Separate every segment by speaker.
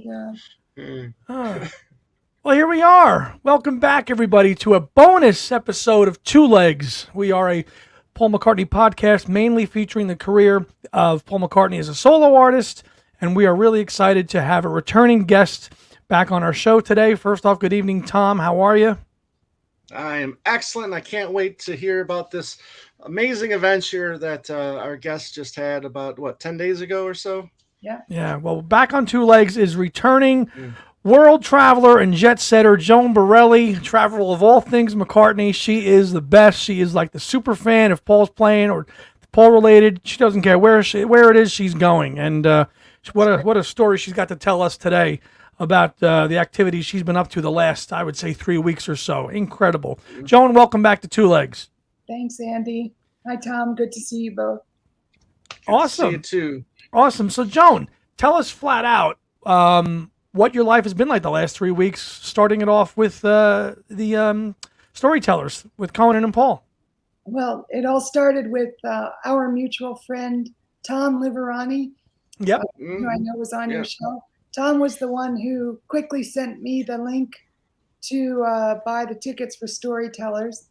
Speaker 1: gosh.
Speaker 2: Well, here we are. Welcome back, everybody, to a bonus episode of Two Legs. We are a Paul McCartney podcast mainly featuring the career of Paul McCartney as a solo artist, and we are really excited to have a returning guest back on our show today. First off, good evening, Tom. How are you?
Speaker 3: I am excellent. I can't wait to hear about this amazing adventure that our guest just had about, 10 days ago or so?
Speaker 1: Yeah.
Speaker 2: Yeah, well, back on Two Legs is returning world traveler and jet setter Joan Borreli, traveler of all things McCartney. She is the best. She is like the super fan if Paul's playing or Paul related. She doesn't care where it is she's going. And what a story she's got to tell us today about the activities she's been up to the last, I would say, 3 weeks or so. Incredible. Joan, welcome back to Two Legs.
Speaker 1: Thanks, Andy. Hi, Tom. Good to see you both.
Speaker 2: Awesome.
Speaker 3: See you too.
Speaker 2: Awesome. So, Joan, tell us flat out what your life has been like the last 3 weeks, starting it off with the storytellers with Conan and Paul.
Speaker 1: Well, it all started with our mutual friend, Tom Liverani,
Speaker 2: Yep.
Speaker 1: who I know was on your show. Tom was the one who quickly sent me the link to buy the tickets for storytellers.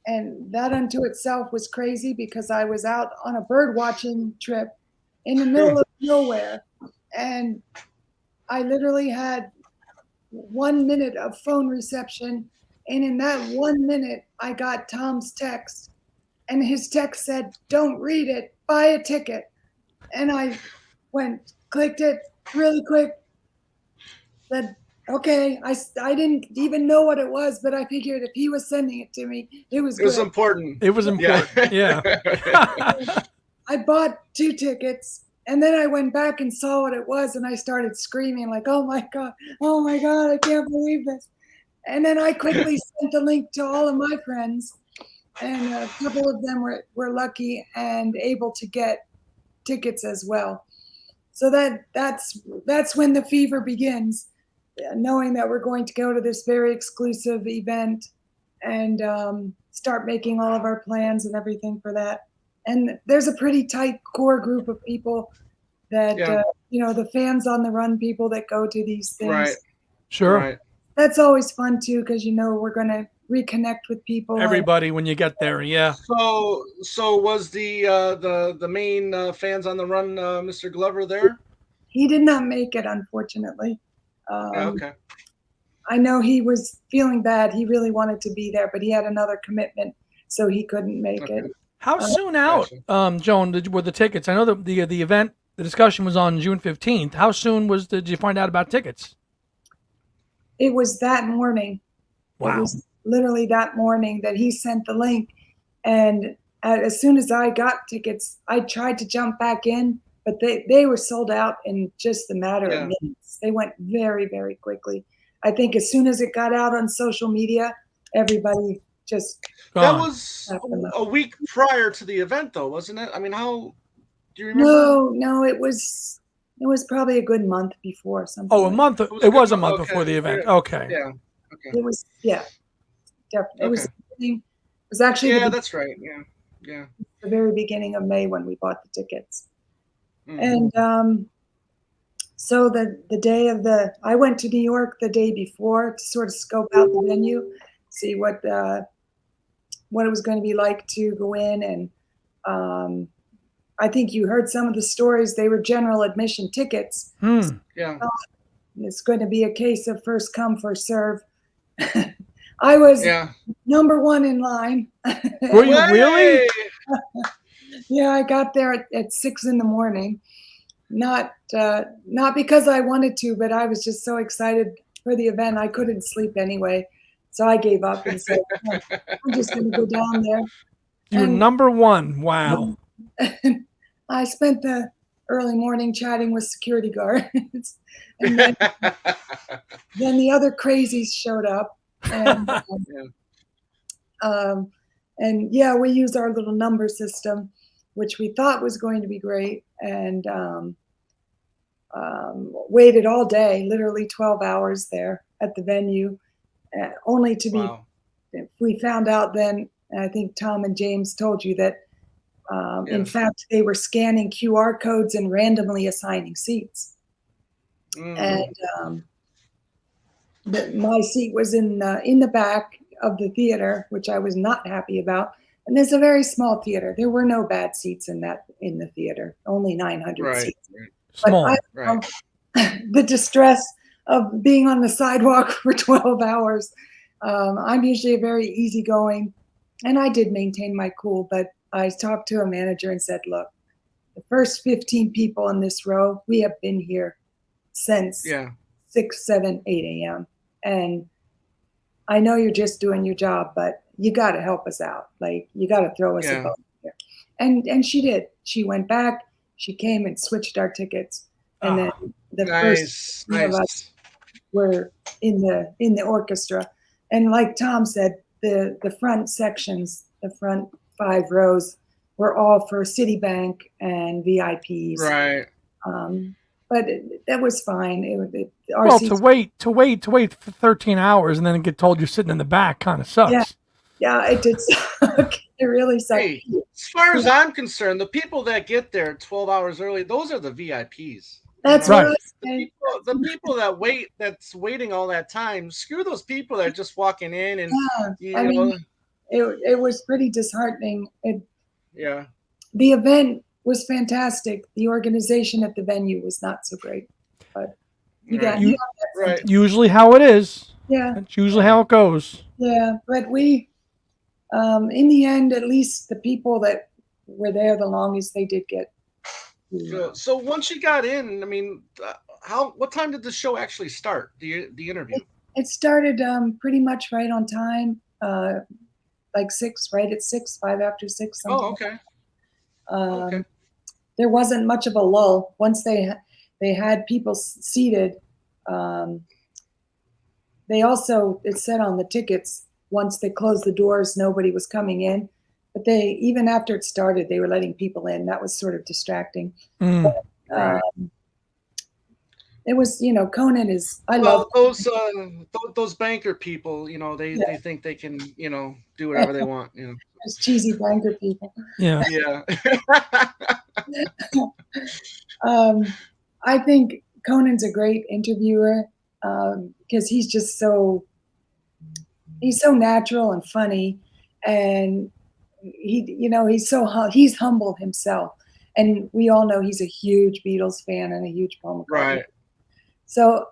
Speaker 1: And that unto itself was crazy because I was out on a bird watching trip in the middle of nowhere. And I literally had 1 minute of phone reception. And in that 1 minute, I got Tom's text. And his text said, "Don't read it, buy a ticket." And I clicked it really quick, said, okay. I didn't even know what it was, but I figured if he was sending it to me, it was good.
Speaker 3: It was important.
Speaker 2: It was important. Yeah.
Speaker 1: I bought 2 tickets. And then I went back and saw what it was, and I started screaming like, oh my God, I can't believe this. And then I quickly sent the link to all of my friends, and a couple of them were lucky and able to get tickets as well. So that's when the fever begins, knowing that we're going to go to this very exclusive event and start making all of our plans and everything for that. And there's a pretty tight core group of people that, the fans on the run people that go to these things.
Speaker 3: Right.
Speaker 2: Sure.
Speaker 3: Right.
Speaker 1: That's always fun too, because we're going to reconnect with people.
Speaker 2: Everybody when you get there, yeah.
Speaker 3: So was the main fans on the run, Mr. Glover there?
Speaker 1: He did not make it, unfortunately.
Speaker 3: Okay.
Speaker 1: I know he was feeling bad. He really wanted to be there, but he had another commitment, so he couldn't make it.
Speaker 2: How soon out, Joan, were the tickets? I know the event, the discussion was on June 15th. How soon did you find out about tickets?
Speaker 1: It was that morning.
Speaker 2: Wow.
Speaker 1: It was literally that morning that he sent the link. And as soon as I got tickets, I tried to jump back in, but they were sold out in just a matter of minutes. They went very, very quickly. I think as soon as it got out on social media, everybody just...
Speaker 3: That was a week prior to the event, though, wasn't it? I mean, how do you remember?
Speaker 1: No, it was probably a good month before something.
Speaker 2: Oh, a month. It was a month before the event. Okay.
Speaker 3: Yeah. Okay.
Speaker 1: It was, definitely. It was actually
Speaker 3: that's right. Yeah.
Speaker 1: The very beginning of May when we bought the tickets.
Speaker 3: Mm-hmm.
Speaker 1: And so the day of I went to New York the day before to sort of scope out the venue, see what it was going to be like to go in. And I think you heard some of the stories. They were general admission tickets.
Speaker 3: Yeah.
Speaker 1: It's going to be a case of first come, first serve. I was number 1 in line.
Speaker 2: Were you really?
Speaker 1: Yeah, I got there at 6 a.m. Not because I wanted to, but I was just so excited for the event. I couldn't sleep anyway. So I gave up and said, I'm just going to go down there.
Speaker 2: You're number 1. Wow.
Speaker 1: I spent the early morning chatting with security guards. And then the other crazies showed up. And we used our little number system, which we thought was going to be great. And waited all day, literally 12 hours there at the venue, only to be, we found out then, and I think Tom and James told you that, in fact, they were scanning QR codes and randomly assigning seats. and my seat was in the back of the theater, which I was not happy about. And there's a very small theater. There were no bad seats in the theater, only 900 seats.
Speaker 2: Small.
Speaker 1: But the distress of being on the sidewalk for 12 hours. I'm usually a very easygoing, and I did maintain my cool, but I talked to a manager and said, look, the first 15 people in this row, we have been here since 6, 7, 8 a.m. And I know you're just doing your job, but you got to help us out. Like, you got to throw us a bone here. And she did. She went back. She came and switched our tickets. And then the first of us were in the orchestra. And like Tom said, the front sections, the front 5 rows, were all for Citibank and VIPs.
Speaker 3: Right.
Speaker 1: But that was fine.
Speaker 2: To wait for 13 hours and then get told you're sitting in the back kind of sucks.
Speaker 1: Yeah, it did suck. It really sucked.
Speaker 3: Hey, as far as I'm concerned, the people that get there 12 hours early, those are the VIPs.
Speaker 1: That's right.
Speaker 3: The people that's waiting all that time, screw those people that are just walking in and
Speaker 1: I mean, it was pretty disheartening.
Speaker 3: The
Speaker 1: event was fantastic. The organization at the venue was not so great, but
Speaker 2: usually how it is.
Speaker 1: Yeah,
Speaker 2: that's usually how it goes.
Speaker 1: Yeah, but we, in the end, at least the people that were there the longest, they did get.
Speaker 3: So once you got in, I mean, what time did the show actually start? The interview.
Speaker 1: It started pretty much right on time, like 6, right at 6, 5 after 6.
Speaker 3: Okay. Okay.
Speaker 1: There wasn't much of a lull once they had people seated. They also, it said on the tickets, once they closed the doors, nobody was coming in. But even after it started, they were letting people in. That was sort of distracting. But, it was, Conan is. I love
Speaker 3: those banker people. They think they can, do whatever they want.
Speaker 1: Those cheesy banker people.
Speaker 2: Yeah.
Speaker 3: Yeah.
Speaker 1: I think Conan's a great interviewer because he's just he's so natural and funny, and he's humble himself, and we all know he's a huge Beatles fan and a huge Paul McCartney.
Speaker 3: Right.
Speaker 1: So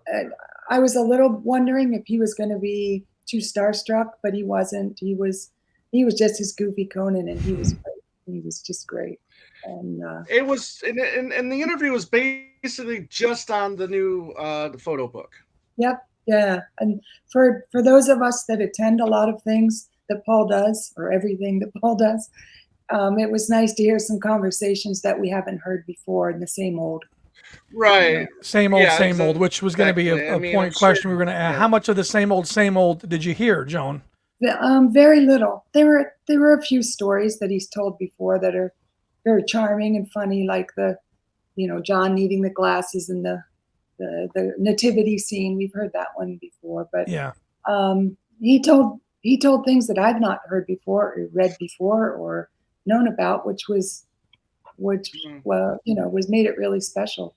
Speaker 1: I was a little wondering if he was going to be too starstruck, but he wasn't. He was just his goofy Conan, and he was great. He was just great. And
Speaker 3: it was, and the interview was basically just on the new the photo book.
Speaker 1: Yep. Yeah. And for those of us that attend a lot of things that Paul does, or everything that Paul does, it was nice to hear some conversations that we haven't heard before in the same old.
Speaker 3: Right.
Speaker 2: Same old, which was going to be a point question we were going to ask. How much of the same old did you hear, Joan?
Speaker 1: Very little. There were a few stories that he's told before that are very charming and funny, like John needing the glasses and the nativity scene. We've heard that one before, but he told things that I've not heard before or read before or known about, which made it really special.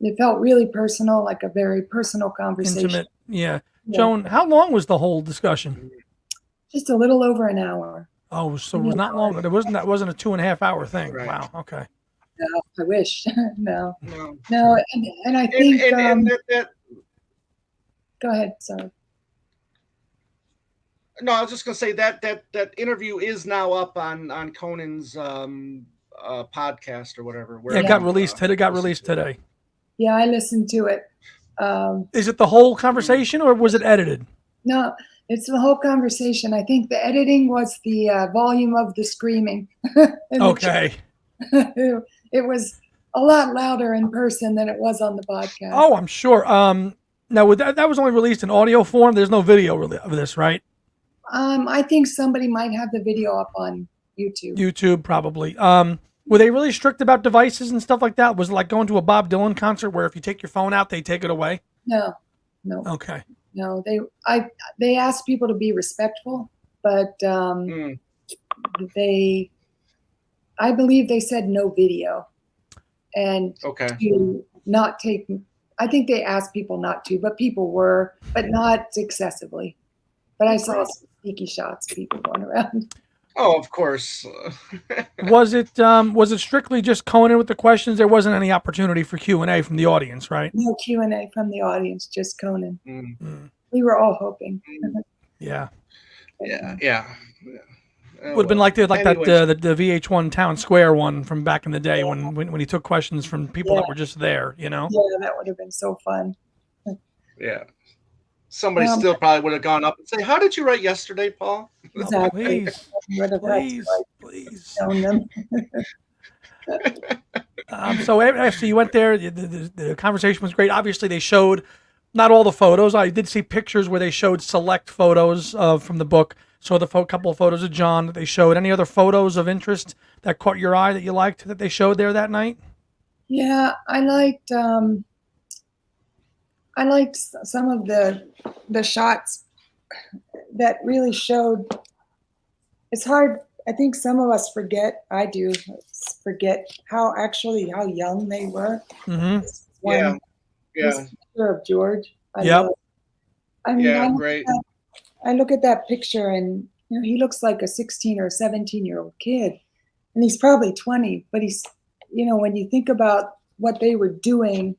Speaker 1: It felt really personal, like a very personal conversation.
Speaker 2: Intimate, yeah. Joan, how long was the whole discussion?
Speaker 1: Just a little over an hour.
Speaker 2: Oh, so it was not long. That wasn't a 2.5 hour thing. Right. Wow. Okay.
Speaker 1: No, I wish. No. And I think. Go ahead. Sorry.
Speaker 3: No, I was just gonna say that interview is now up on Conan's podcast or whatever.
Speaker 2: It got released. It got released today.
Speaker 1: Yeah, I listened to it.
Speaker 2: Is it the whole conversation or was it edited?
Speaker 1: No, it's the whole conversation. I think the editing was the volume of the screaming.
Speaker 2: Okay.
Speaker 1: It was a lot louder in person than it was on the podcast.
Speaker 2: Oh, I'm sure. Now, that was only released in audio form. There's no video of this, right?
Speaker 1: I think somebody might have the video up on YouTube.
Speaker 2: YouTube, probably. Were they really strict about devices and stuff like that? Was it like going to a Bob Dylan concert where if you take your phone out, they take it away?
Speaker 1: No.
Speaker 2: Okay.
Speaker 1: No, they asked people to be respectful, but I believe they said no video, and to not take I think they asked people not to, but people were, but not excessively. But I saw some sneaky shots, people going around.
Speaker 3: Oh, of course.
Speaker 2: Was it strictly just Conan with the questions? There wasn't any opportunity for Q&A from the audience, right?
Speaker 1: No Q&A from the audience, just Conan.
Speaker 3: Mm.
Speaker 1: We were all hoping.
Speaker 2: Yeah.
Speaker 3: Yeah.
Speaker 2: Would have been like
Speaker 3: Anyway.
Speaker 2: the VH1 Town Square one from back in the day when he took questions from people that were just there, you know?
Speaker 1: Yeah, that would have been so fun.
Speaker 3: Yeah. Somebody still probably would have gone up and say, "How did you write yesterday, Paul?"
Speaker 1: Exactly.
Speaker 2: Please.
Speaker 1: Shown them.
Speaker 2: So after you went there, the conversation was great. Obviously, they showed not all the photos. I did see pictures where they showed select photos from the book. So the couple of photos of John that they showed. Any other photos of interest that caught your eye that you liked that they showed there that night?
Speaker 1: Yeah, I liked some of the shots that really showed. It's hard. I think some of us forget. I do forget how young they were.
Speaker 2: Mm-hmm.
Speaker 1: This picture of George.
Speaker 2: Yep.
Speaker 3: Great.
Speaker 1: I look at that picture and he looks like a 16 or 17-year-old kid, and he's probably 20. But he's, when you think about what they were doing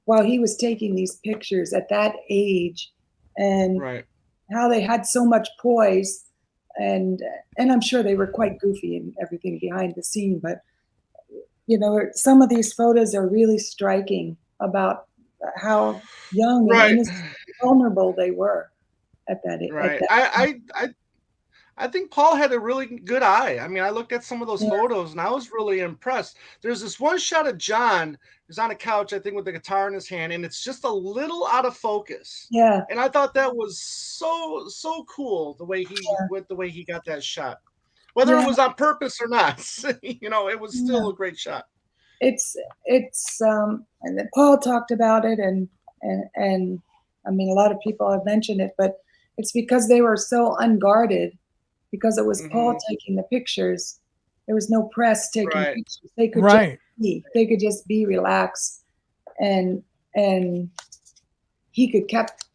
Speaker 1: while he was taking these pictures at that age, and how they had so much poise, and I'm sure they were quite goofy and everything behind the scene. But some of these photos are really striking about how young and innocent, vulnerable they were at that age.
Speaker 3: Right. I think Paul had a really good eye. I mean, I looked at some of those photos and I was really impressed. There's this one shot of John who's on a couch, I think, with the guitar in his hand, and it's just a little out of focus.
Speaker 1: Yeah.
Speaker 3: And I thought that was so cool the way he got that shot. Whether it was on purpose or not, it was still a great shot.
Speaker 1: It's and Paul talked about it, and I mean, a lot of people have mentioned it, but it's because they were so unguarded, because it was Paul taking the pictures. There was no press taking pictures. They could just be relaxed, and he could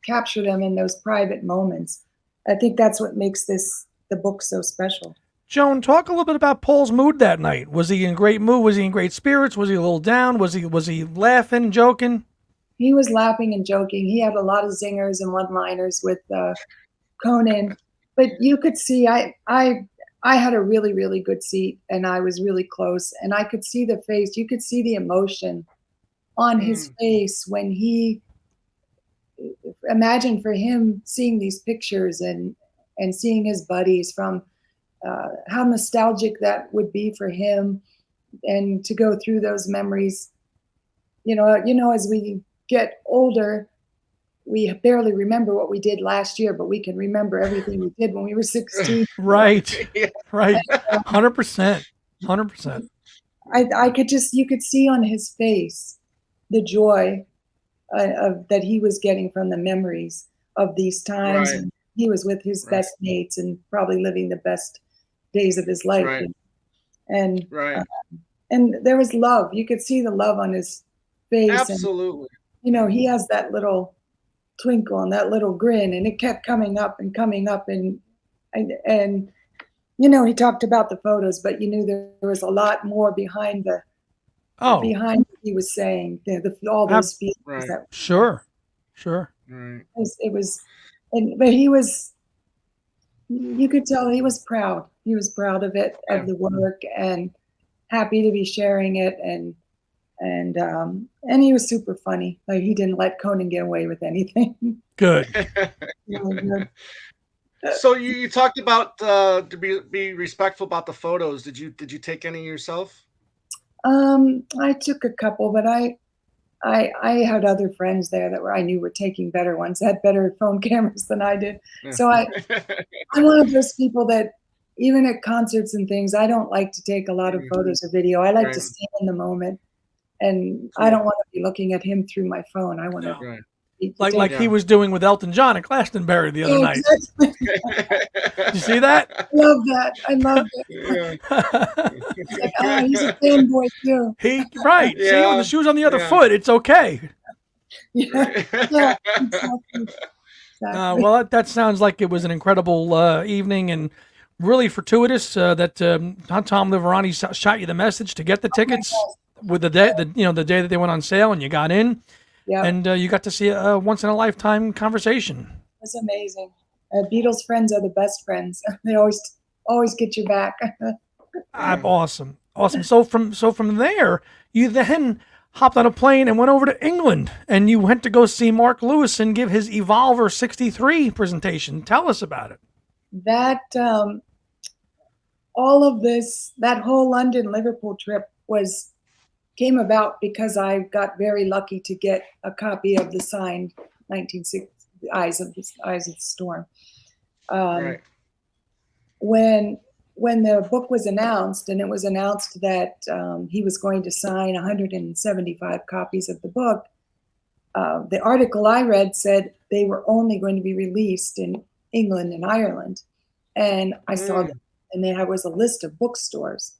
Speaker 1: capture them in those private moments. I think that's what makes the book so special.
Speaker 2: Joan, talk a little bit about Paul's mood that night. Was he in great mood? Was he in great spirits? Was he a little down? Was he laughing, joking?
Speaker 1: He was laughing and joking. He had a lot of zingers and one-liners with Conan, but you could see I had a really, really good seat, and I was really close, and I could see the face. You could see the emotion on his face when he imagined for him seeing these pictures and seeing his buddies, from how nostalgic that would be for him, and to go through those memories. As we get older, we barely remember what we did last year, but we can remember everything we did when we were 16.
Speaker 2: Right. 100%. 100%.
Speaker 1: You could see on his face the joy that he was getting from the memories of these times. When he was with his best mates and probably living the best days of his life. And there was love. You could see the love on his face.
Speaker 3: Absolutely.
Speaker 1: And, he has that little twinkle and that little grin, and it kept coming up and coming up. And he talked about the photos, but there was a lot more behind behind what he was saying. All those feelings.
Speaker 2: Sure.
Speaker 1: It was, but he was. You could tell he was proud. He was proud of it, of the work, and happy to be sharing it. And he was super funny. Like, he didn't let Conan get away with anything.
Speaker 2: Good.
Speaker 1: Really good.
Speaker 3: So you talked about to be respectful about the photos. Did you take any yourself?
Speaker 1: I took a couple, but I had other friends there that I knew were taking better ones, had better phone cameras than I did. So I'm one of those people that, even at concerts and things, I don't like to take a lot of photos or video. I like to stay in the moment, and I don't want to be looking at him through my phone. I want to
Speaker 2: like he was doing with Elton John at Glastonbury the other night. Did you see that?
Speaker 1: I love it. It's like, he's a fanboy too.
Speaker 2: See, when the shoe's on the other foot, it's okay.
Speaker 1: Yeah, yeah, exactly. Exactly.
Speaker 2: Well, that sounds like it was an incredible evening and really fortuitous that Tom Liverani shot you the message to get the
Speaker 1: Oh my
Speaker 2: tickets
Speaker 1: gosh.
Speaker 2: with the day, the day that they went on sale, and you got in,
Speaker 1: Yeah, it
Speaker 2: and you got to see a once in a lifetime conversation.
Speaker 1: was amazing. Beatles friends are the best friends. They always get your back.
Speaker 2: Awesome, awesome. So from there, you then hopped on a plane and went over to England, and you went to go see Mark Lewisohn give his Evolver '63 presentation. Tell us about it.
Speaker 1: That all of this, that whole London Liverpool trip came about because I got very lucky to get a copy of the signed 1960 Eyes of the Storm.
Speaker 3: Right.
Speaker 1: When the book was announced, and it was announced that he was going to sign 175 copies of the book, the article I read said they were only going to be released in England and Ireland. And I saw that, and there was a list of bookstores.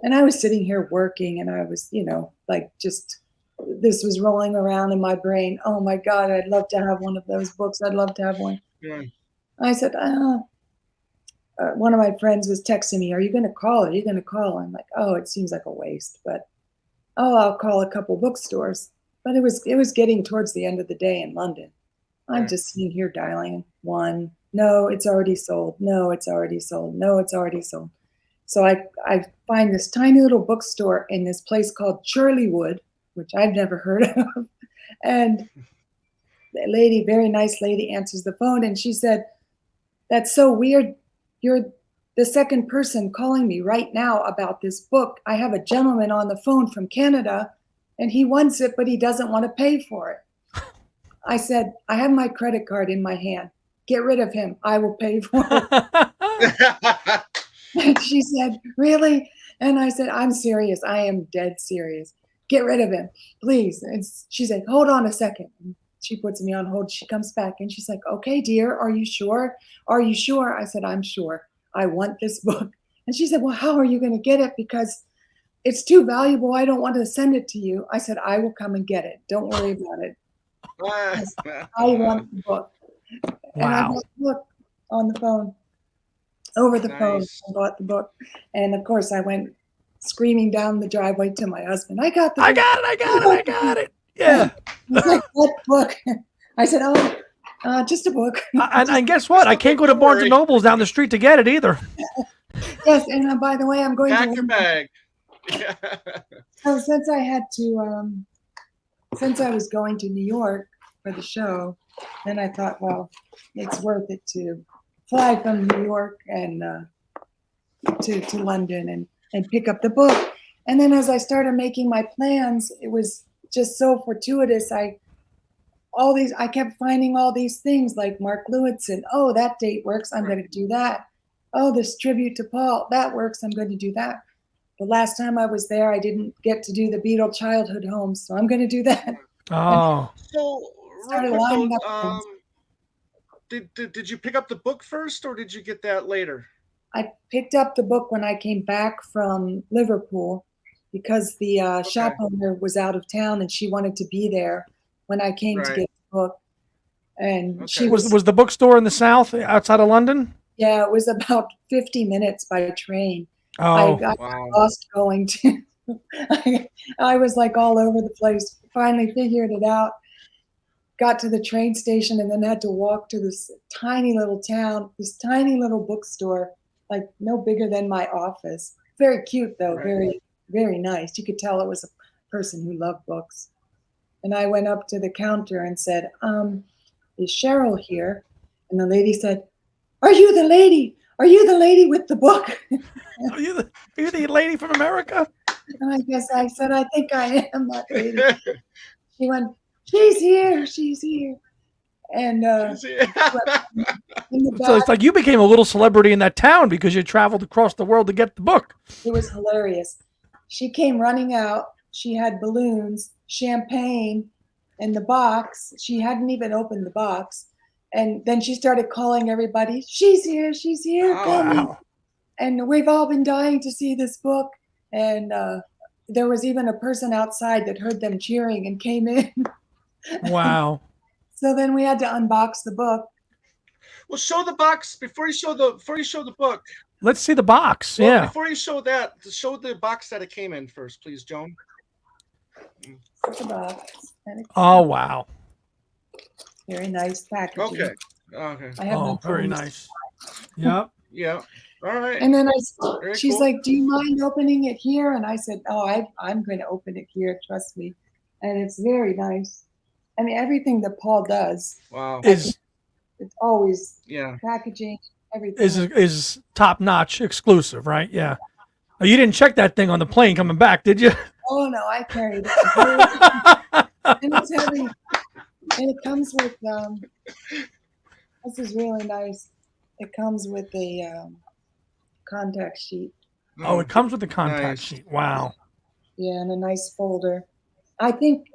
Speaker 1: And I was sitting here working, and I was, like just this was rolling around in my brain. Oh my God, I'd love to have one of those books. I'd love to have one.
Speaker 3: Yeah.
Speaker 1: I said, one of my friends was texting me, "Are you going to call? Are you going to call?" I'm like, "Oh, it seems like a waste, but I'll call a couple bookstores." But it was getting towards the end of the day in London. I'm just sitting here dialing one. No, it's already sold. No, it's already sold. No, it's already sold. So I find this tiny little bookstore in this place called Churleywood, which I've never heard of. And the lady, very nice lady, answers the phone, and she said, "That's so weird. You're the second person calling me right now about this book. I have a gentleman on the phone from Canada, and he wants it, but he doesn't want to pay for it." I said, "I have my credit card in my hand. Get rid of him. I will pay for it." And she said, "Really?" And I said, "I'm serious. I am dead serious. Get rid of him, please." And she said, "Hold on a second." And she puts me on hold. She comes back and she's like, "Okay, dear, are you sure? Are you sure?" I said, "I'm sure. I want this book." And she said, "Well, how are you going to get it? Because it's too valuable. I don't want to send it to you." I said, "I will come and get it. Don't worry about it. I want the book." And I
Speaker 2: Wow.
Speaker 1: got the book on the phone. Over the phone,
Speaker 3: Nice.
Speaker 1: I bought the book. And of course, I went screaming down the driveway to my husband, "I got the
Speaker 2: I
Speaker 1: book.
Speaker 2: got it. I got it. I got it. Yeah.
Speaker 1: He's like, "What book?" I said, "Oh, just a book."
Speaker 2: And guess what? I can't go to
Speaker 3: Don't
Speaker 2: Barnes and
Speaker 3: worry.
Speaker 2: Nobles down the street to get it either.
Speaker 1: Yes, and by the way, I'm going
Speaker 3: Pack
Speaker 1: to
Speaker 3: your
Speaker 1: London.
Speaker 3: bag.
Speaker 1: So since I had to, since I was going to New York for the show, then I thought, well, it's worth it to fly from New York and to London and pick up the book. And then as I started making my plans, it was just so fortuitous. I kept finding all these things like Mark Lewisohn. Oh, that date works. I'm going to do that. Oh, this tribute to Paul, that works. I'm going to do that. The last time I was there, I didn't get to do the Beatle childhood home, so I'm going to do that.
Speaker 2: Oh.
Speaker 3: So, real
Speaker 1: Started
Speaker 3: quick though,
Speaker 1: lining up things.
Speaker 3: did you pick up the book first, or did you get that later?
Speaker 1: I picked up the book when I came back from Liverpool because the shop owner was out of town and she wanted to be there when I came to
Speaker 3: Right.
Speaker 1: get the book. And she
Speaker 3: Okay.
Speaker 1: was,
Speaker 2: Was the bookstore in the south outside of London?
Speaker 1: yeah, it was about 50 minutes by train. I
Speaker 2: Oh.
Speaker 1: got
Speaker 3: Wow.
Speaker 1: lost going to, I was like all over the place, finally figured it out, got to the train station and then had to walk to this tiny little town, this tiny little bookstore, like no bigger than my office. Very cute though,
Speaker 3: Right.
Speaker 1: very, very nice. You could tell it was a person who loved books. And I went up to the counter and said, "Is Cheryl here?" And the lady said, "Are you the lady? Are you the lady with the book?"
Speaker 2: Are you the lady from America?
Speaker 1: And I guess I said, "I think I am that lady." She went, "She's here, she's here." And in the
Speaker 2: So
Speaker 1: back,
Speaker 2: it's like you became a little celebrity in that town because you traveled across the world to get the book.
Speaker 1: it was hilarious. She came running out. She had balloons, champagne, and the box. She hadn't even opened the box. And then she started calling everybody, "She's here,
Speaker 3: Oh,
Speaker 1: coming."
Speaker 2: Wow.
Speaker 1: And we've all been dying to see this book. And there was even a person outside that heard them cheering and came in.
Speaker 2: Wow.
Speaker 1: So then we had to unbox the book.
Speaker 3: Well, show the box before you show the book.
Speaker 2: Let's see the box.
Speaker 3: Well,
Speaker 2: Yeah.
Speaker 3: before you show that, show the box that it came in first, please, Joan.
Speaker 1: The box. And it's
Speaker 2: Oh, wow.
Speaker 1: very nice packaging.
Speaker 3: Okay. Okay.
Speaker 1: I have
Speaker 2: Oh,
Speaker 1: no
Speaker 2: very
Speaker 1: phones.
Speaker 2: nice. Yep.
Speaker 3: Yeah. All right.
Speaker 1: And then
Speaker 3: Very
Speaker 1: she's
Speaker 3: cool.
Speaker 1: like, "Do you mind opening it here?" And I said, "Oh, I'm going to open it here. Trust me." And it's very nice. I mean, everything that Paul does,
Speaker 3: Wow.
Speaker 2: Is
Speaker 1: it's always
Speaker 3: Yeah.
Speaker 1: packaging, everything.
Speaker 2: is top notch exclusive, right? Yeah. Oh, you didn't check that thing on the plane coming back, did you?
Speaker 1: Oh no, I carried it. And it's heavy. And it comes with this is really nice. It comes with a contact sheet.
Speaker 2: Oh, it comes with the contact
Speaker 3: Nice.
Speaker 2: sheet. Wow.
Speaker 1: Yeah, and a nice folder. I think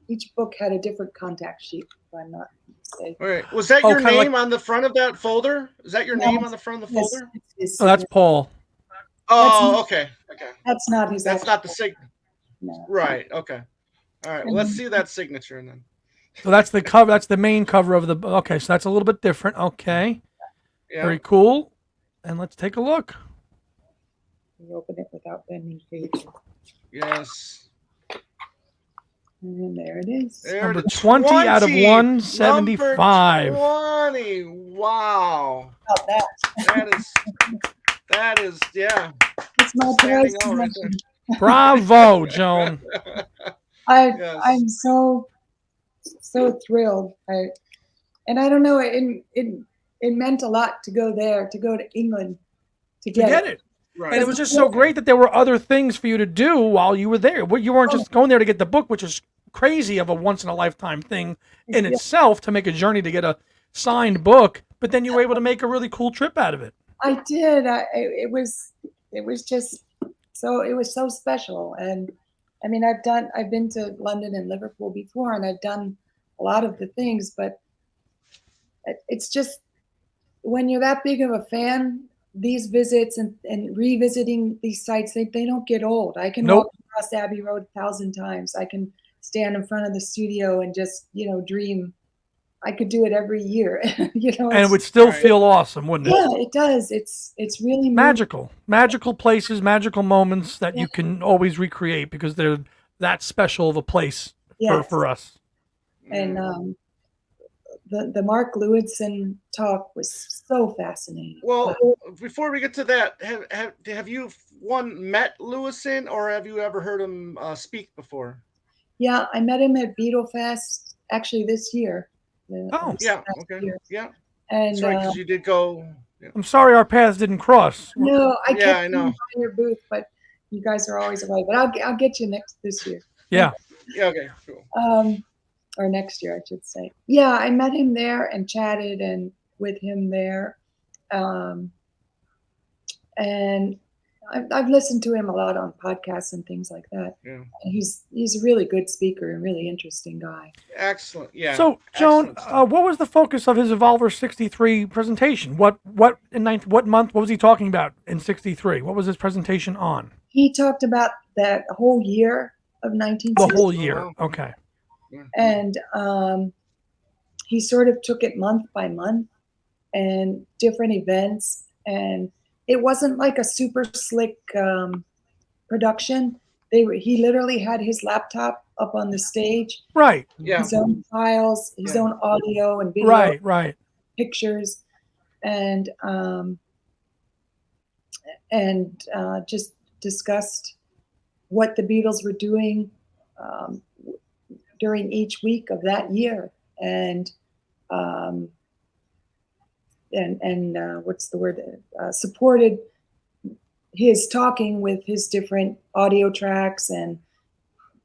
Speaker 1: each book had a different contact sheet, if I'm not mistaken.
Speaker 3: All right. Was that
Speaker 2: Oh,
Speaker 3: your
Speaker 2: kinda
Speaker 3: name on the front of that folder? Is that your
Speaker 1: No,
Speaker 3: name on the front of the
Speaker 1: Yes,
Speaker 3: folder?
Speaker 1: it's his
Speaker 2: Oh, that's
Speaker 1: signature.
Speaker 2: Paul.
Speaker 3: Oh, okay. Okay.
Speaker 1: That's not his.
Speaker 3: That's not the
Speaker 1: actual-
Speaker 3: signature.
Speaker 1: No.
Speaker 3: Right. Okay. All right. Well, let's see that signature then.
Speaker 2: So that's the cover. That's the main cover of the. Okay, so that's a little bit different. Okay,
Speaker 3: Yeah.
Speaker 2: very cool. And let's take a look.
Speaker 1: You open it without bending pages.
Speaker 3: Yes.
Speaker 1: And there it is.
Speaker 3: There
Speaker 2: Number
Speaker 3: it is.
Speaker 2: 20 out of 175.
Speaker 3: Number 20. Wow.
Speaker 1: About that.
Speaker 3: That is yeah.
Speaker 1: It's my
Speaker 3: Standing
Speaker 1: prized
Speaker 3: out right
Speaker 1: possession.
Speaker 2: Bravo, Joan.
Speaker 3: Yes.
Speaker 1: I'm so thrilled. And I don't know, it meant a lot to go there, to go to England to
Speaker 2: To
Speaker 1: get
Speaker 2: get
Speaker 1: it.
Speaker 2: it.
Speaker 3: Right.
Speaker 2: And it was just so great that there were other things for you to do while you were there. You weren't just going there to get the book, which is crazy of a once in a lifetime thing in
Speaker 1: Yeah.
Speaker 2: itself to make a journey to get a signed book, but then you were able to make a really cool trip out of it.
Speaker 1: I did. It was just so, it was so special. And I mean, I've been to London and Liverpool before, and I've done a lot of the things, but it's just, when you're that big of a fan, these visits and revisiting these sites, they don't get old. I can
Speaker 2: Nope.
Speaker 1: walk across Abbey Road 1,000 times. I can stand in front of the studio and just, dream. I could do it every year.
Speaker 2: And it
Speaker 1: it's-
Speaker 2: would still
Speaker 3: Right.
Speaker 2: feel awesome, wouldn't it?
Speaker 1: yeah, it does. It's really moving.
Speaker 2: Magical places, magical moments that
Speaker 1: Yeah.
Speaker 2: you can always recreate because they're that special of a place
Speaker 1: Yes.
Speaker 2: for us.
Speaker 1: And the Mark Lewisohn talk was so fascinating.
Speaker 3: Well, before we get to that, have you met Lewisohn, or have you ever heard him speak before?
Speaker 1: Yeah, I met him at Beatles Fest actually this year.
Speaker 2: Oh.
Speaker 3: Yeah.
Speaker 1: last
Speaker 3: Okay.
Speaker 1: year.
Speaker 3: Yeah.
Speaker 1: And
Speaker 3: That's right, because you did go. Yeah.
Speaker 2: I'm sorry our paths didn't cross.
Speaker 1: no, I
Speaker 3: Yeah,
Speaker 1: kept
Speaker 3: I know.
Speaker 1: by your booth, but you guys are always away. But I'll get you this year.
Speaker 2: Yeah.
Speaker 3: Yeah. Okay. Cool.
Speaker 1: Or next year, I should say. Yeah, I met him there and chatted with him there, and I've listened to him a lot on podcasts and things like that.
Speaker 3: Yeah.
Speaker 1: He's a really good speaker and really interesting guy.
Speaker 3: Excellent. Yeah.
Speaker 2: So, Joan,
Speaker 3: Excellent stuff.
Speaker 2: what was the focus of his Evolver 63 presentation? What month? What was he talking about in 63? What was his presentation on?
Speaker 1: He talked about that whole year of
Speaker 2: The
Speaker 1: 1960.
Speaker 2: whole year. Okay.
Speaker 1: And he sort of took it month by month and different events. And it wasn't like a super slick production. He literally had his laptop up on the stage,
Speaker 2: Right.
Speaker 3: Yeah.
Speaker 1: his own files, his
Speaker 3: Yeah.
Speaker 1: own audio and video,
Speaker 2: Right.
Speaker 1: pictures, and just discussed what the Beatles were doing during each week of that year, and what's the word? Supported his talking with his different audio tracks and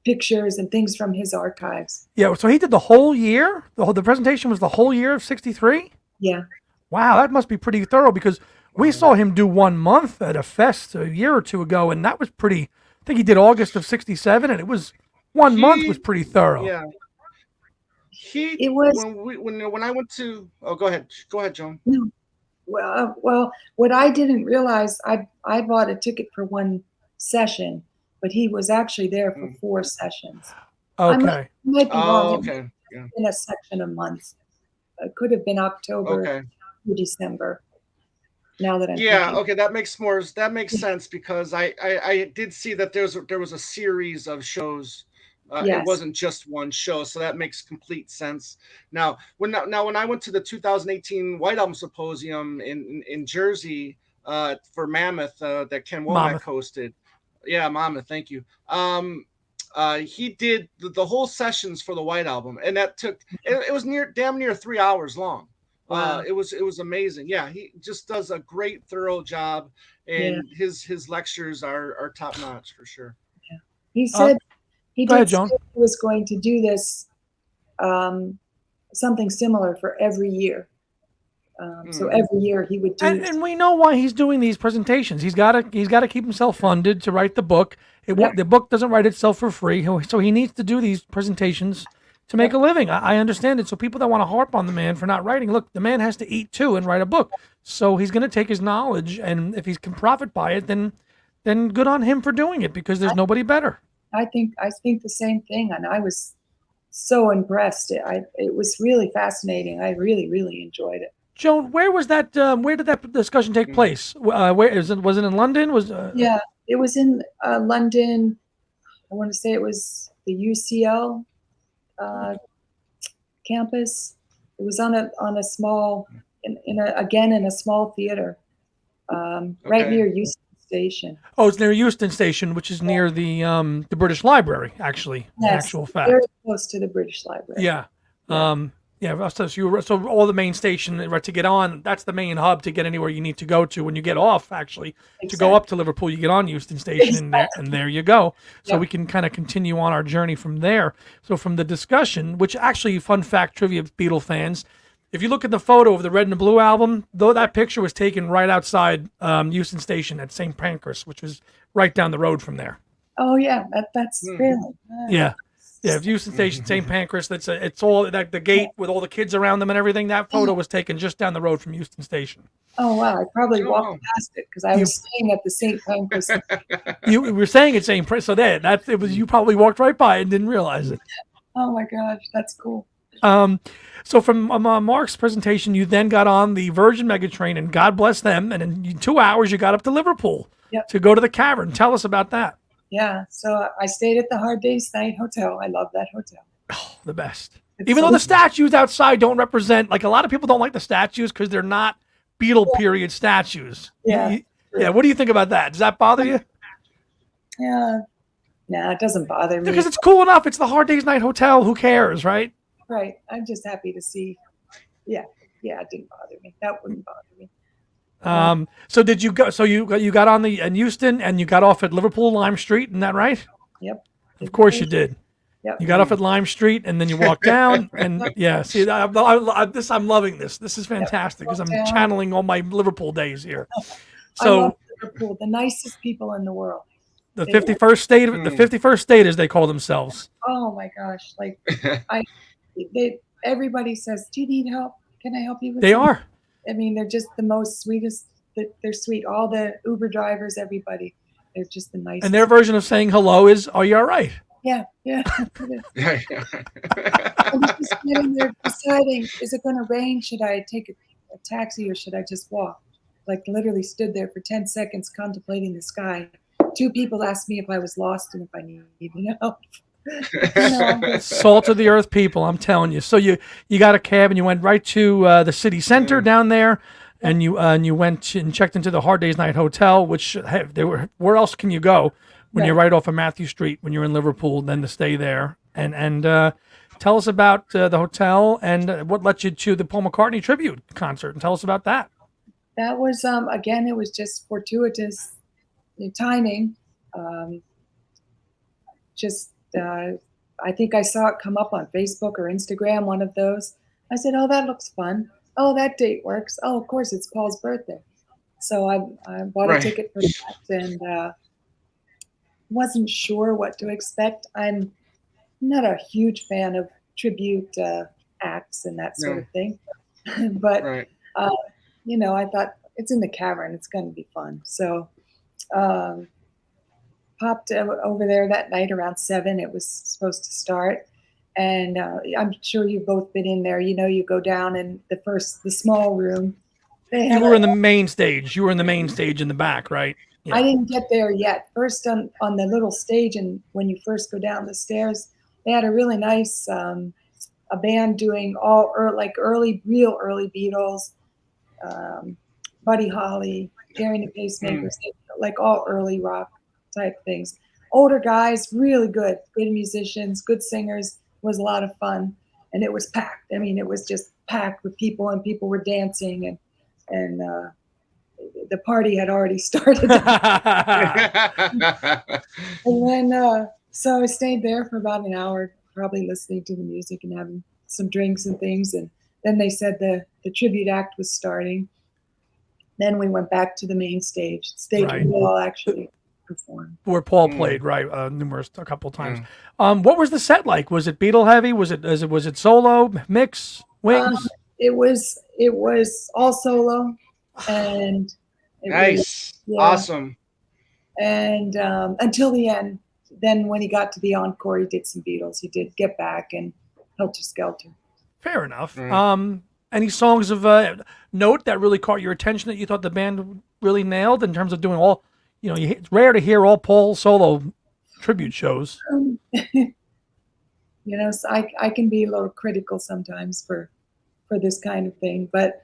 Speaker 1: pictures and things from his archives.
Speaker 2: Yeah. So he did the whole year. The presentation was the whole year of 63.
Speaker 1: Yeah,
Speaker 2: Wow, that must be pretty thorough because we saw him do 1 month at a fest a year or two ago, and that was pretty. I think he did August of 67, and it was 1 month was pretty thorough.
Speaker 3: Yeah.
Speaker 1: It was-
Speaker 3: when I went to. Oh, go ahead, Joan.
Speaker 1: Well, what I didn't realize, I bought a ticket for one session, but he was actually there for 4 sessions.
Speaker 2: Okay.
Speaker 1: Might be wrong.
Speaker 3: Oh,
Speaker 1: It might
Speaker 3: okay. Yeah.
Speaker 1: have been a section of months. It could have been October
Speaker 3: Okay.
Speaker 1: to December. Now that I'm
Speaker 3: Yeah,
Speaker 1: thinking.
Speaker 3: okay, that makes sense because I did see that there was a series of shows. It
Speaker 1: Yes.
Speaker 3: wasn't just one show, so that makes complete sense. Now when I went to the 2018 White Album Symposium in Jersey for Mammoth that Ken Womack
Speaker 2: Monmouth.
Speaker 3: hosted, yeah, Mammoth, thank you. He did the whole sessions for the White Album, and that took it was damn near 3 hours long.
Speaker 1: Wow.
Speaker 3: It was amazing. Yeah, he just does a great, thorough job,
Speaker 1: Yeah.
Speaker 3: and his lectures are top notch for sure.
Speaker 1: Yeah. He
Speaker 2: Uh,
Speaker 1: said he
Speaker 2: Go ahead,
Speaker 1: did say
Speaker 2: Joan.
Speaker 1: he was going to do this something similar for every year. So every year he would do.
Speaker 2: And we know why he's doing these presentations. He's got to keep himself funded to write the book.
Speaker 1: Yep.
Speaker 2: The book doesn't write itself for free, so he needs to do these presentations to make a living. I understand it. So people that want to harp on the man for not writing, look, the man has to eat too and write a book. So he's going to take his knowledge, and if he can profit by it, then good on him for doing it because there's nobody better.
Speaker 1: I think the same thing, and I was so impressed. It was really fascinating. I really enjoyed it.
Speaker 2: Joan, where was that? Where did that discussion take place? Where is it? Was it in London?
Speaker 1: Yeah, it was in London. I want to say it was the UCL campus. It was on a small in a small theater right near Euston Station.
Speaker 2: Oh, it's near Euston Station, which is near the British Library, actually.
Speaker 1: Yes,
Speaker 2: in actual fact.
Speaker 1: very close to the British Library.
Speaker 2: Yeah. So all the main station right to get on. That's the main hub to get anywhere you need to go to. When you get off, actually, to go up to Liverpool, you get on Euston Station, and there you go. So we can kind of continue on our journey from there. So from the discussion, which actually, fun fact, trivia, Beatle fans, if you look at the photo of the Red and the Blue album, though that picture was taken right outside Euston Station at St. Pancras, which was right down the road from there.
Speaker 1: Oh yeah, that's really
Speaker 2: Yeah. Yeah, Euston Station, St. Pancras. It's all that the gate with all the kids around them and everything. That photo was taken just down the road from Euston Station.
Speaker 1: Oh wow! I probably walked past it because I was staying at the St. Pancras.
Speaker 2: You were saying it's St. Pancras, so it was you probably walked right by it and didn't realize it.
Speaker 1: Oh my gosh, that's cool.
Speaker 2: So from Mark's presentation, you then got on the Virgin Megatrain, and God bless them. And in 2 hours, you got up to Liverpool to go to the Cavern. Tell us about that.
Speaker 1: Yeah, so I stayed at the Hard Day's Night Hotel. I love that hotel.
Speaker 2: Oh, the best. Even though the statues outside don't represent, like a lot of people don't like the statues because they're not Beatle period statues.
Speaker 1: Yeah.
Speaker 2: Yeah. What do you think about that? Does that bother you?
Speaker 1: Yeah. Nah, it doesn't bother me.
Speaker 2: Because it's cool enough. It's the Hard Day's Night Hotel. Who cares, right?
Speaker 1: Right. I'm just happy to see. Yeah. Yeah, it didn't bother me. That wouldn't bother me.
Speaker 2: So did you go? So you got on in Euston and you got off at Liverpool Lime Street, isn't that right?
Speaker 1: Yep.
Speaker 2: Of course you did.
Speaker 1: Yep.
Speaker 2: You got off at Lime Street and then you walked down and yeah. See, I'm loving this. This is fantastic because I'm channeling all my Liverpool days here. So
Speaker 1: I love Liverpool, the nicest people in the world.
Speaker 2: The 51st state, as they call themselves.
Speaker 1: Oh my gosh! Like, everybody says, "Do you need help? Can I help you with?"
Speaker 2: They
Speaker 1: something?"
Speaker 2: are.
Speaker 1: I mean, they're just the most sweetest. They're sweet. All the Uber drivers, everybody, they're just the nicest.
Speaker 2: And their version of saying hello is, "Are you all right?"
Speaker 1: Yeah. I'm just sitting there deciding, is it going to rain? Should I take a taxi or should I just walk? Like literally stood there for 10 seconds contemplating the sky. 2 people asked me if I was lost and if I needed help.
Speaker 2: Salt of the earth people, I'm telling you. So you got a cab and you went right to the city center down there, and you went and checked into the Hard Day's Night Hotel, which where else can you go when you're right off of Matthew Street when you're in Liverpool than to stay there? And tell us about the hotel and what led you to the Paul McCartney tribute concert, and tell us about that.
Speaker 1: That was again, it was just fortuitous timing. I think I saw it come up on Facebook or Instagram, one of those. I said, "Oh, that looks fun. Oh, that date works. Oh, of course, it's Paul's birthday." So I bought a ticket for that and wasn't sure what to expect. I'm not a huge fan of tribute acts and that sort of thing, but I thought it's in the Cavern. It's going to be fun. So popped over there that night around 7. It was supposed to start. And I'm sure you've both been in there. You know, you go down in the small room.
Speaker 2: You were in the main stage. You were in the main stage in the back, right?
Speaker 1: I didn't get there yet. First on the little stage, and when you first go down the stairs, they had a really nice a band doing all real early Beatles, Buddy Holly, Gary and the Pacemakers, like all early rock type things. Older guys, really good musicians, good singers. It was a lot of fun, and it was packed. I mean, it was just packed with people, and people were dancing, and the party had already started. And then, so I stayed there for about an hour, probably listening to the music and having some drinks and things. And then they said the tribute act was starting. Then we went back to the main stage where Paul actually performed.
Speaker 2: Where Paul played, right, a couple of times. What was the set like? Was it Beatle heavy? Was it solo, mix, wings?
Speaker 1: It was all solo, and
Speaker 3: nice, awesome.
Speaker 1: And until the end, then when he got to the encore, he did some Beatles. He did Get Back and Helter Skelter.
Speaker 2: Fair enough. Any songs of note that really caught your attention that you thought the band really nailed in terms of doing all? You know, it's rare to hear all Paul solo tribute shows.
Speaker 1: You know, so I can be a little critical sometimes for this kind of thing, but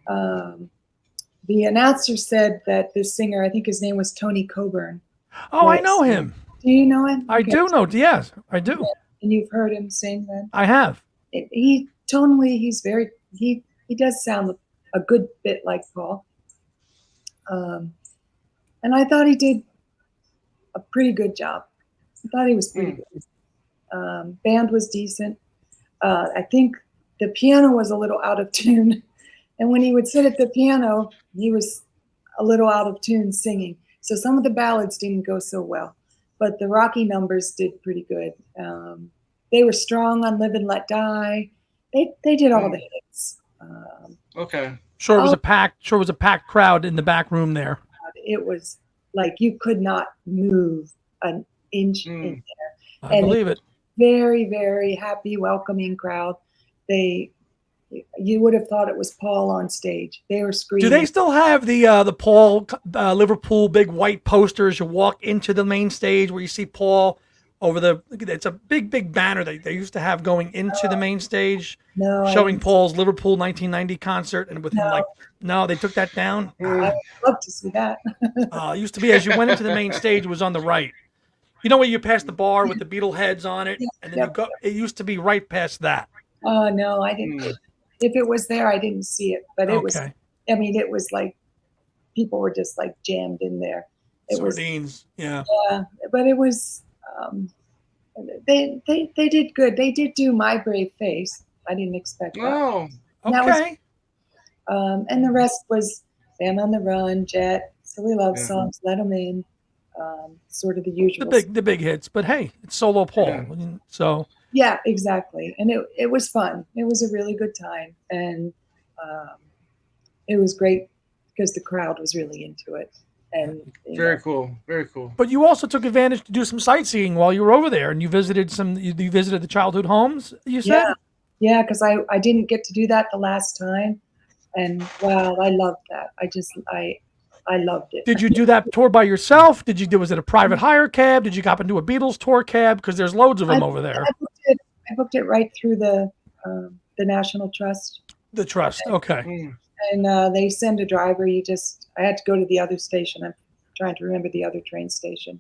Speaker 1: the announcer said that this singer, I think his name was Tony Coburn.
Speaker 2: Oh, I know him.
Speaker 1: Do you know him?
Speaker 2: I do know. Yes, I do.
Speaker 1: And you've heard him sing then?
Speaker 2: I have.
Speaker 1: Tonally, he does sound a good bit like Paul. And I thought he did a pretty good job. I thought he was pretty good. Band was decent. I think the piano was a little out of tune. And when he would sit at the piano, he was a little out of tune singing. So some of the ballads didn't go so well, but the rocky numbers did pretty good. They were strong on Live and Let Die. They did all the hits.
Speaker 3: Okay.
Speaker 2: Sure, it was a packed crowd in the back room there.
Speaker 1: It was like you could not move an inch in there.
Speaker 2: I believe it.
Speaker 1: Very, very happy, welcoming crowd. You would have thought it was Paul on stage. They were screaming.
Speaker 2: Do they still have the Paul Liverpool big white posters? You walk into the main stage where you see Paul over it's a big banner that they used to have going into the main stage, showing Paul's Liverpool 1990 concert, and with him they took that down.
Speaker 1: I'd love to see that.
Speaker 2: It used to be as you went into the main stage, it was on the right. You know where you pass the bar with the Beatle heads on it, and then you go. It used to be right past that.
Speaker 1: Oh no, I didn't. If it was there, I didn't see it, but it was. I mean, it was like people were just like jammed in there.
Speaker 2: Sardines,
Speaker 1: yeah, but it was. They did good. They did do My Brave Face. I didn't expect that.
Speaker 2: Oh, okay.
Speaker 1: And the rest was Band on the Run, Jet, Silly Love Songs, Let 'Em In, sort of the usual.
Speaker 2: The big hits, but hey, it's solo Paul, so.
Speaker 1: Yeah, exactly. And it was fun. It was a really good time. And it was great because the crowd was really into it. And
Speaker 3: very cool.
Speaker 2: But you also took advantage to do some sightseeing while you were over there, and you visited the childhood homes, you said?
Speaker 1: Yeah, because I didn't get to do that the last time. And wow, I loved that. I loved it.
Speaker 2: Did you do that tour by yourself? Was it a private hire cab? Did you hop into a Beatles tour cab? Because there's loads of them over there.
Speaker 1: I booked it right through the National Trust.
Speaker 2: The Trust, okay.
Speaker 1: And they send a driver. I had to go to the other station. I'm trying to remember the other train station.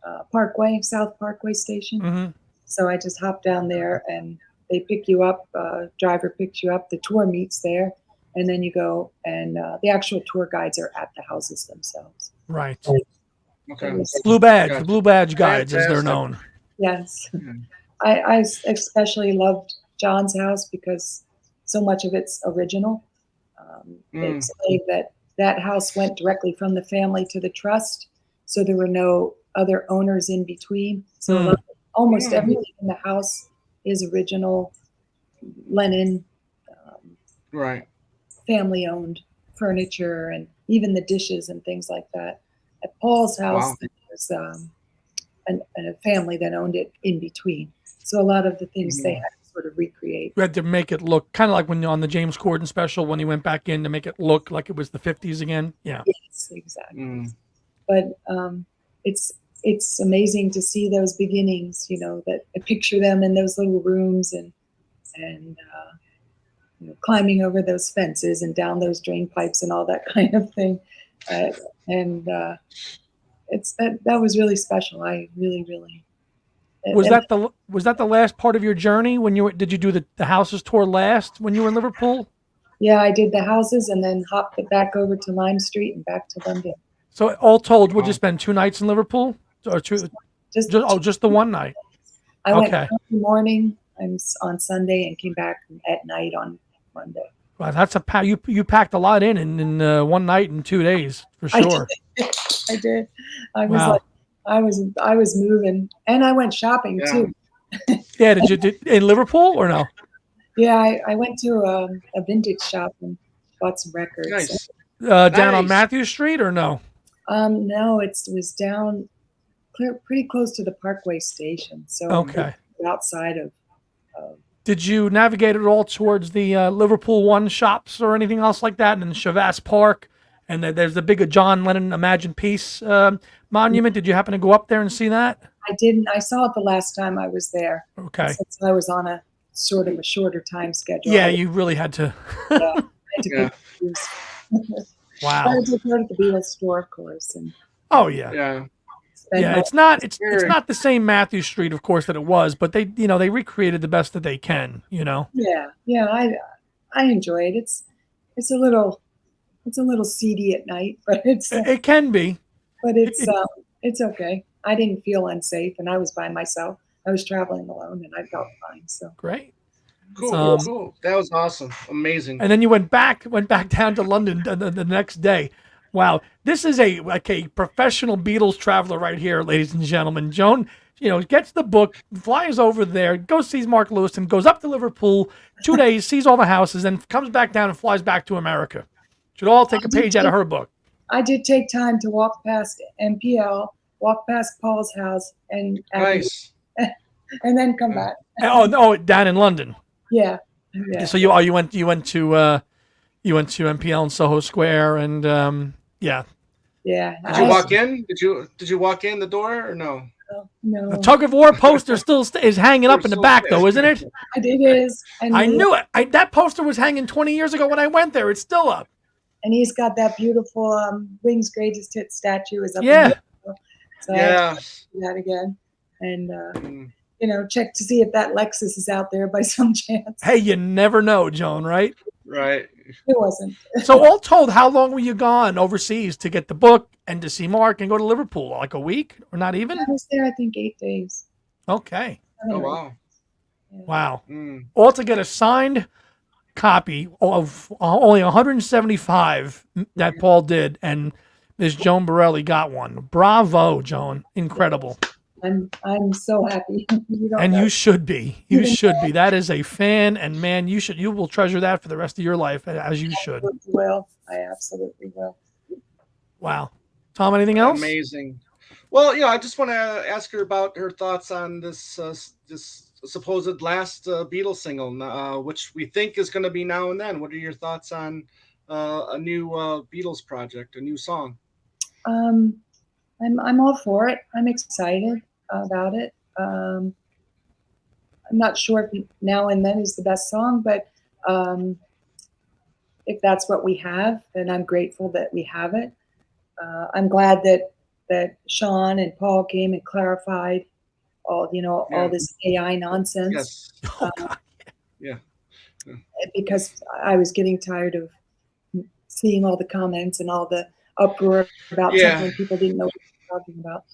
Speaker 1: South Parkway Station.
Speaker 2: Mm-hmm.
Speaker 1: So I just hopped down there and they pick you up. Driver picks you up. The tour meets there. And then you go, and the actual tour guides are at the houses themselves.
Speaker 2: Right.
Speaker 3: Okay.
Speaker 2: Blue Badge, the Blue Badge guides, as they're known.
Speaker 1: Yes. I especially loved John's house because so much of it's original. They explained that house went directly from the family to the trust, so there were no other owners in between. So almost everything in the house is original Lennon.
Speaker 3: Right.
Speaker 1: Family-owned furniture and even the dishes and things like that. At Paul's house, was a family that owned it in between. So a lot of the things they had to sort of recreate.
Speaker 2: You had to make it look kind of like when on the James Corden special when he went back in to make it look like it was the 50s again. Yeah.
Speaker 1: Yes, exactly. But it's amazing to see those beginnings. That I picture them in those little rooms and climbing over those fences and down those drain pipes and all that kind of thing. It's that was really special. I really.
Speaker 2: Was that the last part of your journey when did you do the houses tour last when you were in Liverpool?
Speaker 1: Yeah, I did the houses and then hopped it back over to Lime Street and back to London.
Speaker 2: So all told, would you spend 2 nights in Liverpool or just the one night?
Speaker 1: I went in the morning on Sunday and came back at night on Monday.
Speaker 2: Wow, that's you packed a lot in 1 night and 2 days for sure.
Speaker 1: I did. I was moving, and I went shopping too.
Speaker 2: Yeah, did you in Liverpool or no?
Speaker 1: Yeah, I went to a vintage shop and bought some records.
Speaker 3: Nice.
Speaker 2: Down on Matthew Street or no?
Speaker 1: No, it was down pretty close to the Parkway station. So outside of.
Speaker 2: Did you navigate at all towards the Liverpool One shops or anything else like that? And Shavas Park, and there's the big John Lennon Imagine Peace monument. Did you happen to go up there and see that?
Speaker 1: I didn't. I saw it the last time I was there.
Speaker 2: Okay.
Speaker 1: Since I was on a sort of a shorter time schedule.
Speaker 2: Yeah, you really had to.
Speaker 1: I had to
Speaker 2: Wow.
Speaker 1: I had to go to the Beatles store, of course. And
Speaker 3: Yeah.
Speaker 2: It's not the same Matthew Street, of course, that it was, but they recreated the best that they can,
Speaker 1: Yeah, I enjoy it. It's a little seedy at night, but
Speaker 2: it can be.
Speaker 1: But it's okay. I didn't feel unsafe, and I was by myself. I was traveling alone, and I felt fine. So
Speaker 2: great.
Speaker 3: Cool. That was awesome. Amazing.
Speaker 2: And then you went back down to London the next day. Wow, this is a professional Beatles traveler right here, ladies and gentlemen. Joan, gets the book, flies over there, goes sees Mark Lewisohn, goes up to Liverpool, 2 days, sees all the houses, and comes back down and flies back to America. Should all take a page out of her book.
Speaker 1: I did take time to walk past MPL, walk past Paul's house, and
Speaker 3: nice,
Speaker 1: and then come back.
Speaker 2: Oh, down in London.
Speaker 1: Yeah.
Speaker 2: So you went to MPL in Soho Square and
Speaker 1: Yeah.
Speaker 3: Did you walk in? Did you walk in the door or no?
Speaker 1: No.
Speaker 2: The tug of war poster still is hanging up in the back, though, isn't it?
Speaker 1: It is.
Speaker 2: I knew it. That poster was hanging 20 years ago when I went there. It's still up.
Speaker 1: And he's got that beautiful Wings Greatest Hit statue is up.
Speaker 2: Yeah.
Speaker 1: So I do that again, and check to see if that Lexus is out there by some chance.
Speaker 2: Hey, you never know, Joan. Right?
Speaker 3: Right.
Speaker 1: It wasn't.
Speaker 2: So all told, how long were you gone overseas to get the book and to see Mark and go to Liverpool? Like a week or not even?
Speaker 1: I was there, I think, 8 days.
Speaker 2: Okay.
Speaker 3: Oh, wow.
Speaker 1: Yeah.
Speaker 2: Wow. All to get a signed copy of only 175 that Paul did, and Miss Joan Borreli got one. Bravo, Joan. Incredible.
Speaker 1: I'm so happy.
Speaker 2: You should be. You should be. That is a fan, and man, you will treasure that for the rest of your life, as you should.
Speaker 1: I absolutely will.
Speaker 2: Wow. Tom, anything else?
Speaker 3: Amazing. Well, I just want to ask her about her thoughts on this supposed last Beatles single, which we think is going to be Now and Then. What are your thoughts on a new Beatles project, a new song?
Speaker 1: I'm all for it. I'm excited about it. I'm not sure if Now and Then is the best song, but if that's what we have, then I'm grateful that we have it. I'm glad that Sean and Paul came and clarified all this AI nonsense.
Speaker 3: Yes. Yeah.
Speaker 1: Because I was getting tired of seeing all the comments and all the uproar about something people didn't know what they were talking about.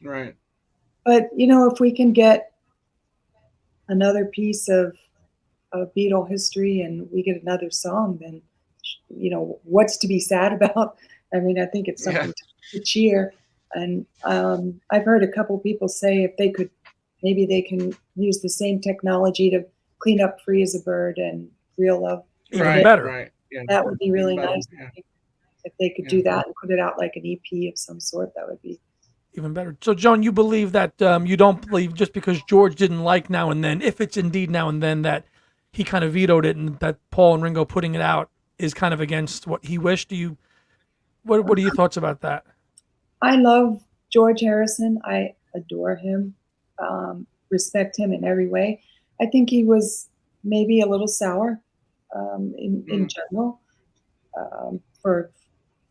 Speaker 3: Right.
Speaker 1: But if we can get another piece of Beatle history and we get another song, then what's to be sad about? I mean, I think it's something to cheer. And I've heard a couple people say if they could, maybe they can use the same technology to clean up Free as a Bird and Real Love.
Speaker 2: Even better.
Speaker 3: Right. Yeah.
Speaker 1: That would be really nice. If they could do that and put it out like an EP of some sort, that would be
Speaker 2: even better. So, Joan, you believe that you don't believe just because George didn't like Now and Then, if it's indeed Now and Then, that he kind of vetoed it, and that Paul and Ringo putting it out is kind of against what he wished. What are your thoughts about that?
Speaker 1: I love George Harrison. I adore him, respect him in every way. I think he was maybe a little sour in general for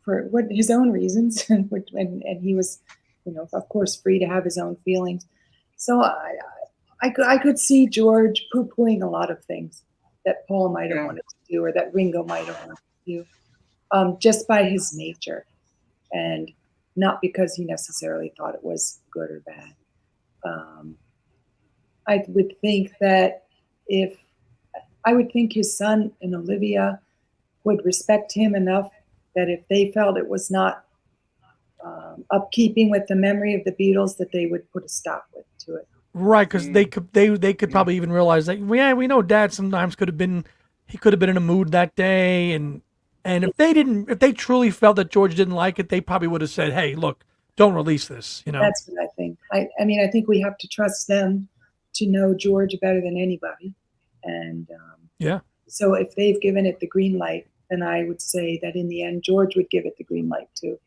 Speaker 1: what his own reasons, and he was, of course, free to have his own feelings. So I could see George poo-pooing a lot of things that Paul might have wanted to do, or that Ringo might have wanted to do, just by his nature, and not because he necessarily thought it was good or bad. I would think that his son and Olivia would respect him enough that if they felt it was not upkeeping with the memory of the Beatles, that they would put a stop to it.
Speaker 2: Right, because they could probably even realize that we know Dad sometimes could have been in a mood that day, and if they truly felt that George didn't like it, they probably would have said, "Hey, look, don't release this."
Speaker 1: That's what I think. I mean, I think we have to trust them to know George better than anybody, and so if they've given it the green light, then I would say that in the end, George would give it the green light too.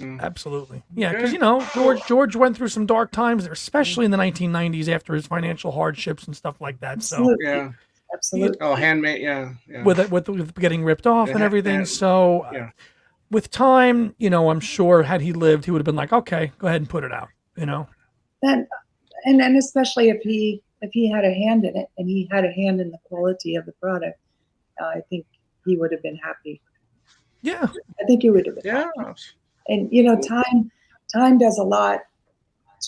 Speaker 2: Absolutely. Yeah, because George went through some dark times there, especially in the 1990s after his financial hardships and stuff like that.
Speaker 1: Absolutely.
Speaker 2: So
Speaker 1: Absolutely.
Speaker 3: Oh, Handmade,
Speaker 2: with getting ripped off and everything. So with time, I'm sure had he lived, he would have been like, okay, go ahead and put it out.
Speaker 1: Then, and especially if he had a hand in it, and he had a hand in the quality of the product, I think he would have been happy.
Speaker 2: Yeah,
Speaker 1: I think he would have been happy. And time does a lot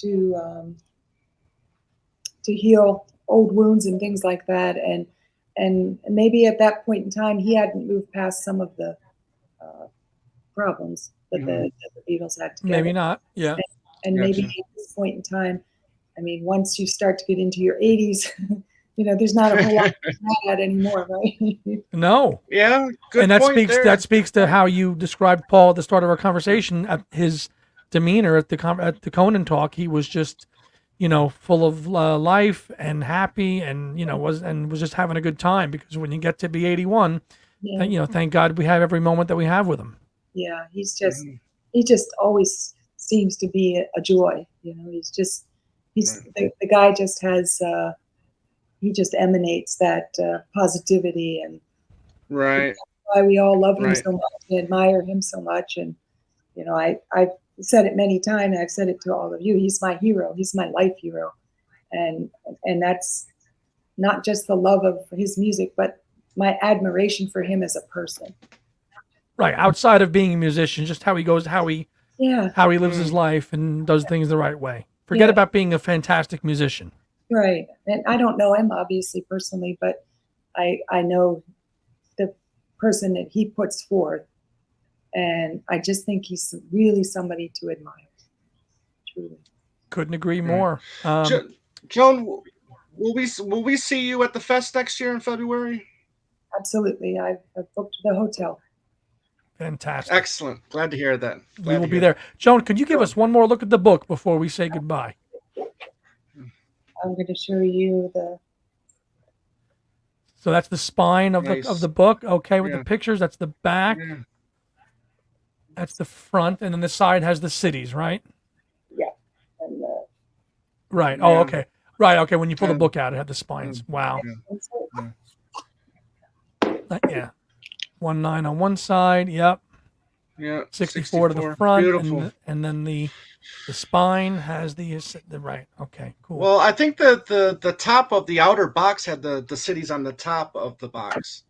Speaker 1: to heal old wounds and things like that, and maybe at that point in time he hadn't moved past some of the problems that the Beatles had together.
Speaker 2: Maybe not. Yeah,
Speaker 1: and maybe at this point in time, I mean, once you start to get into your 80s, there's not a whole lot to that anymore, right?
Speaker 2: No.
Speaker 3: Yeah, good
Speaker 2: and that
Speaker 3: point
Speaker 2: speaks
Speaker 3: there.
Speaker 2: that speaks to how you described Paul at the start of our conversation. At his demeanor at the Conan talk, he was just, full of life and happy, and was just having a good time. Because when you get to be 81, thank God we have every moment that we have with him.
Speaker 1: Yeah, he just always seems to be a joy. The guy just has. He just emanates that positivity, and
Speaker 3: right.
Speaker 1: That's why we all love him so much and admire him so much. And I've said it many times. I've said it to all of you. He's my hero. He's my life hero, and that's not just the love of his music, but my admiration for him as a person.
Speaker 2: Right, outside of being a musician, just how he goes, how he lives his life and does things the right way. Forget about being a fantastic musician.
Speaker 1: Right. And I don't know him obviously personally, but I know the person that he puts forth, and I just think he's really somebody to admire. Truly.
Speaker 2: Couldn't agree more.
Speaker 3: Joan, will we see you at the fest next year in February?
Speaker 1: Absolutely. I've booked the hotel.
Speaker 2: Fantastic.
Speaker 3: Excellent. Glad to hear that.
Speaker 2: We will be there. Joan, could you give us one more look at the book before we say goodbye?
Speaker 1: I'm going to show you the.
Speaker 2: So that's the spine of the book. Okay, with the pictures, that's the back. Yeah. That's the front, and then the side has the cities, right?
Speaker 1: Yeah. And
Speaker 2: right. Oh, okay. Right. Okay. When you pull the book out, it had the spines. Wow. Yeah. 19 on one side. Yep.
Speaker 3: Yeah.
Speaker 2: 64 to the front.
Speaker 3: Beautiful.
Speaker 2: And then the spine has the right. Okay. Cool.
Speaker 3: Well, I think that the top of the outer box had the cities on the top of the box.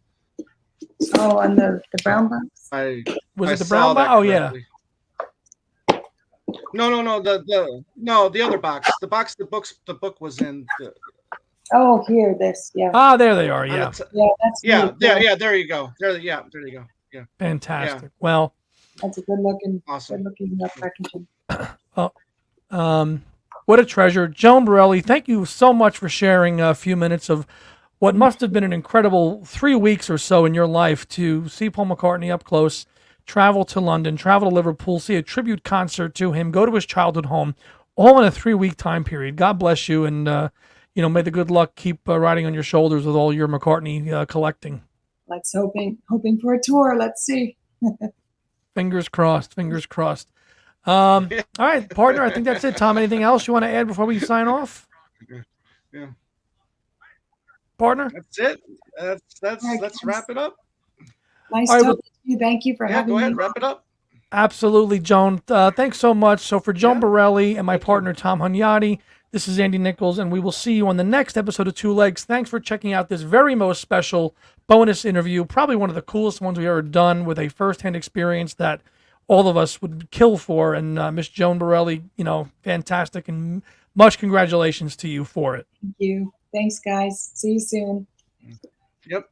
Speaker 1: Oh, on the brown box?
Speaker 2: Was it the brown box? Oh, yeah.
Speaker 3: No. The other box. The book was in.
Speaker 1: Oh, here, this, yeah.
Speaker 2: Ah, there they are. Yeah.
Speaker 1: That's
Speaker 3: yeah. There you go. There you go. Yeah.
Speaker 2: Fantastic. Yeah. Well,
Speaker 1: that's a good looking,
Speaker 3: awesome.
Speaker 1: Good looking packaging.
Speaker 2: What a treasure, Joan Borreli. Thank you so much for sharing a few minutes of what must have been an incredible 3 weeks or so in your life to see Paul McCartney up close, travel to London, travel to Liverpool, see a tribute concert to him, go to his childhood home, all in a 3-week time period. God bless you, and may the good luck keep riding on your shoulders with all your McCartney collecting.
Speaker 1: Let's hoping for a tour. Let's see.
Speaker 2: Fingers crossed. Fingers crossed. All right, partner. I think that's it. Tom, anything else you want to add before we sign off?
Speaker 3: Yeah.
Speaker 2: Partner?
Speaker 3: That's it. Let's wrap it up.
Speaker 1: Nice
Speaker 2: All right,
Speaker 1: talking to you. Thank you for having
Speaker 3: Go
Speaker 1: me.
Speaker 3: ahead, wrap it up.
Speaker 2: Absolutely, Joan. Thanks so much. So for Joan Borreli and my partner, Tom Hunyadi, this is Andy Nichols, and we will see you on the next episode of Two Legs. Thanks for checking out this very most special bonus interview, probably one of the coolest ones we've ever done, with a firsthand experience that all of us would kill for. And Miss Joan Borreli, fantastic, and much congratulations to you for it.
Speaker 1: Thank you. Thanks, guys. See you soon.
Speaker 3: Yep.